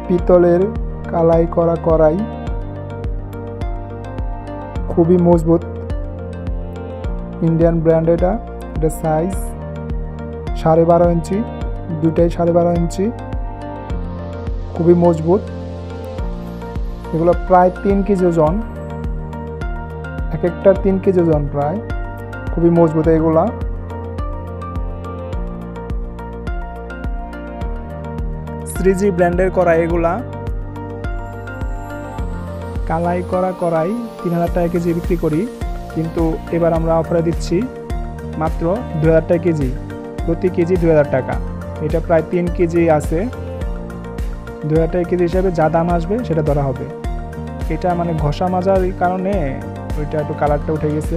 পিতলের কালাই করা কড়াই, খুবই মজবুত, ইন্ডিয়ান ব্র্যান্ড। এটা সাইজ 12.5 ইঞ্চি, দুটাই 12.5 ইঞ্চি, খুবই মজবুত। এগুলো প্রায় 3 কেজি ওজন, এক একটা 3 কেজি ওজন প্রায়, খুবই মজবুত এগুলা। শ্রীজি ব্র্যান্ডের কড়াই এগুলা, কালাই করা কড়াই 3000 টাকা কেজি বিক্রি করি, কিন্তু এবার আমরা অফারে দিচ্ছি মাত্র 2000 টাকা কেজি, প্রতি কেজি 2000 টাকা। এটা প্রায় 3 কেজি আছে, 2000 টাকা কেজি হিসাবে যা দাম আসবে সেটা ধরা হবে। এটা মানে ঘষা মাজার কারণে ওইটা একটু কালারটা উঠে গেছে,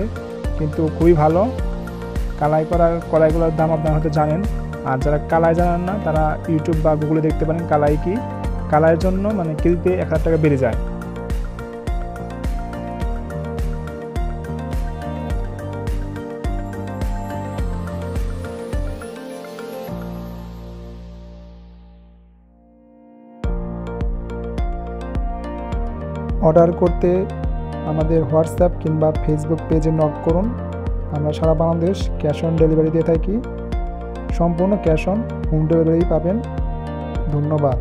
কিন্তু খুবই ভালো। কালাই করা কড়াইগুলোর দাম আপনারা হয়তো জানেন, আর যারা কালাই জানেন না তারা ইউটিউব বা গুগলে দেখতে পারেন কালাই কি। কালাইয়ের জন্য মানে কেজিতে 1000 টাকা বেড়ে যায়। অর্ডার করতে আমাদের হোয়াটসঅ্যাপ কিংবা ফেসবুক পেজে নক করুন। আমরা সারা বাংলাদেশ ক্যাশ অন ডেলিভারি দিয়ে থাকি, সম্পূর্ণ ক্যাশ অন হোম ডেলিভারি পাবেন। ধন্যবাদ।